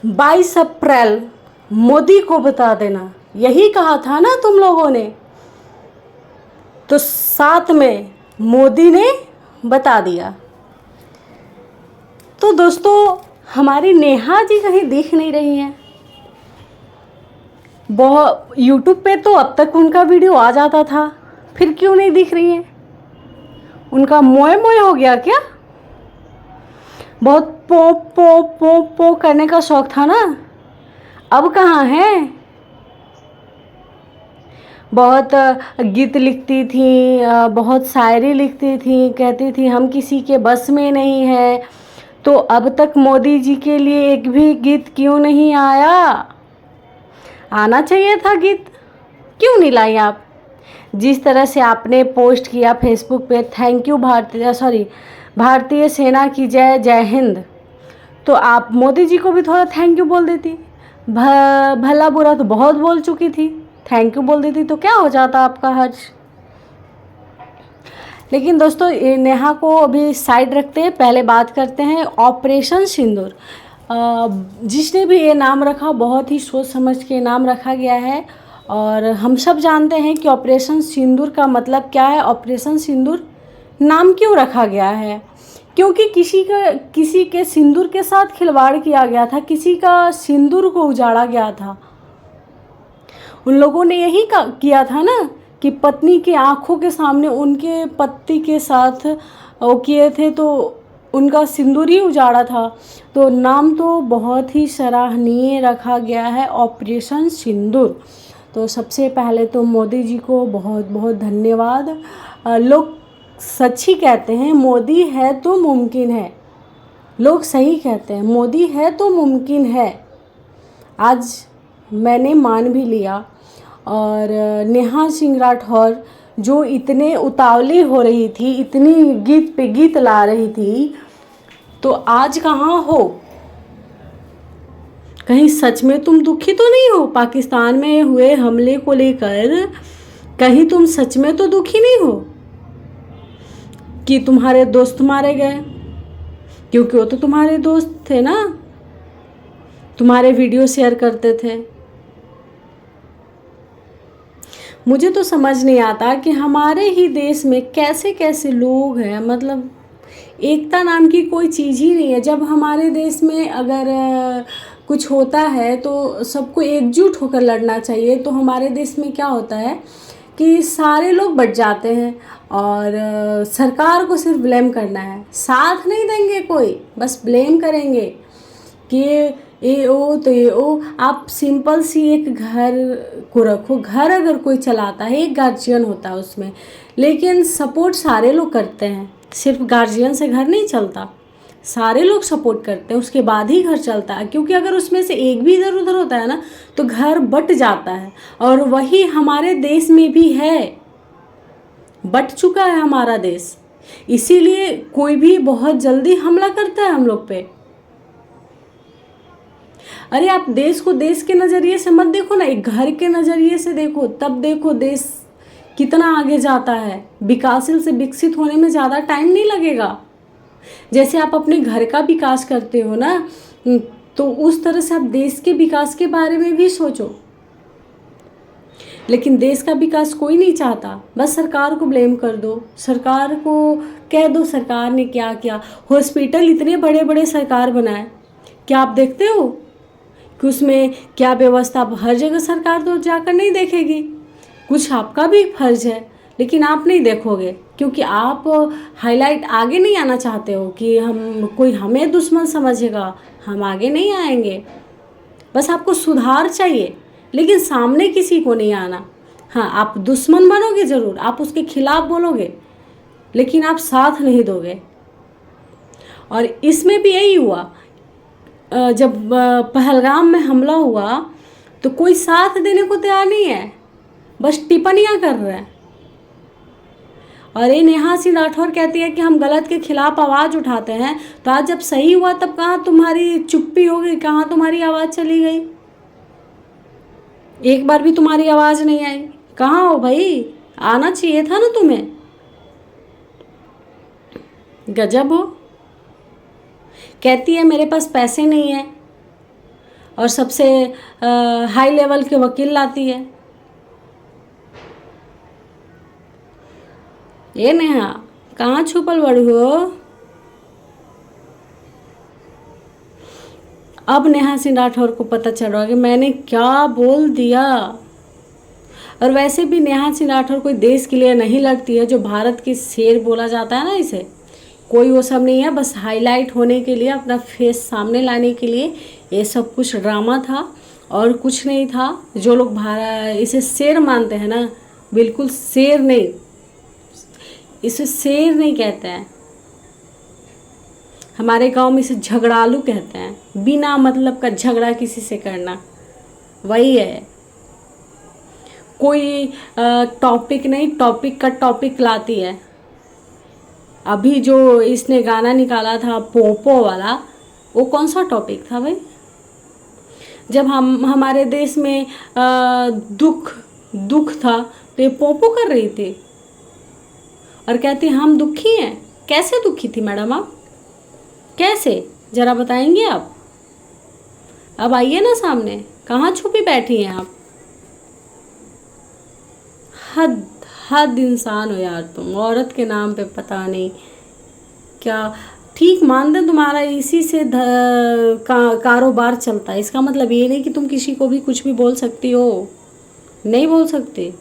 22 अप्रैल मोदी को बता देना, यही कहा था ना तुम लोगों ने। तो 7 में मोदी ने बता दिया। तो दोस्तों, हमारी नेहा जी कहीं दिख नहीं रही हैं। बहुत यूट्यूब पे तो अब तक उनका वीडियो आ जाता था, फिर क्यों नहीं दिख रही हैं? उनका मोए मोए हो गया क्या? बहुत पो पो पो पो करने का शौक था ना, अब कहाँ है? बहुत गीत लिखती थी, बहुत शायरी लिखती थी, कहती थी हम किसी के बस में नहीं है। तो अब तक मोदी जी के लिए एक भी गीत क्यों नहीं आया? आना चाहिए था गीत, क्यों नहीं लाई आप? जिस तरह से आपने पोस्ट किया फेसबुक पे, थैंक यू भारतीय सेना की जय, जय हिंद, तो आप मोदी जी को भी थोड़ा थैंक यू बोल देती। भला बुरा तो बहुत बोल चुकी थी, थैंक यू बोल देती तो क्या हो जाता आपका हर्ष। लेकिन दोस्तों, नेहा को अभी साइड रखते हैं, पहले बात करते हैं ऑपरेशन सिंदूर। जिसने भी ये नाम रखा, बहुत ही सोच समझ के नाम रखा गया है। और हम सब जानते हैं कि ऑपरेशन सिंदूर का मतलब क्या है। ऑपरेशन सिंदूर नाम क्यों रखा गया है? क्योंकि किसी के सिंदूर के साथ खिलवाड़ किया गया था, किसी का सिंदूर को उजाड़ा गया था। उन लोगों ने यही किया था ना कि पत्नी की आंखों के सामने उनके पति के साथ वो किए थे, तो उनका सिंदूर ही उजाड़ा था। तो नाम तो बहुत ही सराहनीय रखा गया है, ऑपरेशन सिंदूर। तो सबसे पहले तो मोदी जी को बहुत बहुत धन्यवाद। लोग सच ही कहते हैं, मोदी है तो मुमकिन है। लोग सही कहते हैं, मोदी है तो मुमकिन है। आज मैंने मान भी लिया। और नेहा सिंह राठौर जो इतने उतावली हो रही थी, इतनी गीत पे गीत ला रही थी, तो आज कहाँ हो? कहीं सच में तुम दुखी तो नहीं हो? पाकिस्तान में हुए हमले को लेकर कहीं तुम सच में तो दुखी नहीं हो कि तुम्हारे दोस्त मारे गए? क्योंकि वो तो तुम्हारे दोस्त थे ना, तुम्हारे वीडियो शेयर करते थे। मुझे तो समझ नहीं आता कि हमारे ही देश में कैसे कैसे लोग हैं। मतलब एकता नाम की कोई चीज़ ही नहीं है। जब हमारे देश में अगर कुछ होता है तो सबको एकजुट होकर लड़ना चाहिए। तो हमारे देश में क्या होता है कि सारे लोग बट जाते हैं और सरकार को सिर्फ ब्लेम करना है, साथ नहीं देंगे कोई, बस ब्लेम करेंगे कि ये ओ तो ये ओ। आप सिंपल सी एक घर को रखो, घर अगर कोई चलाता है एक गार्जियन होता है उसमें, लेकिन सपोर्ट सारे लोग करते हैं। सिर्फ गार्जियन से घर नहीं चलता, सारे लोग सपोर्ट करते हैं, उसके बाद ही घर चलता है। क्योंकि अगर उसमें से एक भी इधर उधर होता है ना तो घर बट जाता है। और वही हमारे देश में भी है, बट चुका है हमारा देश। इसीलिए कोई भी बहुत जल्दी हमला करता है हम लोग पे। अरे आप देश को देश के नज़रिए से मत देखो ना, एक घर के नज़रिए से देखो, तब देखो देश कितना आगे जाता है। विकासशील से विकसित होने में ज़्यादा टाइम नहीं लगेगा। जैसे आप अपने घर का विकास करते हो ना, तो उस तरह से आप देश के विकास के बारे में भी सोचो। लेकिन देश का विकास कोई नहीं चाहता, बस सरकार को ब्लेम कर दो, सरकार को कह दो सरकार ने क्या किया। हॉस्पिटल इतने बड़े बड़े सरकार बनाए, क्या आप देखते हो कि उसमें क्या व्यवस्था? हर जगह सरकार तो जाकर नहीं देखेगी, कुछ आपका भी फर्ज है, लेकिन आप नहीं देखोगे क्योंकि आप हाईलाइट आगे नहीं आना चाहते हो कि कोई हमें दुश्मन समझेगा, हम आगे नहीं आएंगे। बस आपको सुधार चाहिए, लेकिन सामने किसी को नहीं आना। हाँ, आप दुश्मन बनोगे ज़रूर, आप उसके खिलाफ बोलोगे, लेकिन आप साथ नहीं दोगे। और इसमें भी यही हुआ। जब पहलगाम में हमला हुआ तो कोई साथ देने को तैयार नहीं है, बस टिप्पणियाँ कर रहे हैं। और ये नेहा सिंह राठौर कहती है कि हम गलत के खिलाफ आवाज़ उठाते हैं, तो आज जब सही हुआ तब कहाँ तुम्हारी चुप्पी हो गई, कहाँ तुम्हारी आवाज़ चली गई? एक बार भी तुम्हारी आवाज़ नहीं आई, कहाँ हो भाई? आना चाहिए था ना तुम्हें। गजब हो। कहती है मेरे पास पैसे नहीं है, और सबसे हाई लेवल के वकील लाती है। ये नेहा कहाँ छुपल बड़ी हो? अब नेहा सिंह राठौर को पता चल रहा है कि मैंने क्या बोल दिया। और वैसे भी नेहा सिंह राठौर कोई देश के लिए नहीं लड़ती है, जो भारत की शेर बोला जाता है ना, इसे कोई वो सब नहीं है, बस हाईलाइट होने के लिए, अपना फेस सामने लाने के लिए ये सब कुछ ड्रामा था और कुछ नहीं था। जो लोग इसे शेर मानते हैं ना, बिल्कुल शेर नहीं, इसे शेर नहीं कहते हैं, हमारे गांव में इसे झगड़ालू कहते हैं। बिना मतलब का झगड़ा किसी से करना, वही है। कोई टॉपिक नहीं, टॉपिक का टॉपिक लाती है। अभी जो इसने गाना निकाला था पोपो वाला, वो कौन सा टॉपिक था भाई? जब हमारे देश में दुख था तो ये पोपो कर रही थी और कहती हम दुखी हैं। कैसे दुखी थी मैडम आप? कैसे, ज़रा बताएंगे आप? अब आइए ना सामने, कहाँ छुपी बैठी हैं आप? हद इंसान हो यार तुम। औरत के नाम पे पता नहीं क्या। ठीक मान दे तुम्हारा इसी से कारोबार चलता है, इसका मतलब ये नहीं कि तुम किसी को भी कुछ भी बोल सकती हो, नहीं बोल सकते।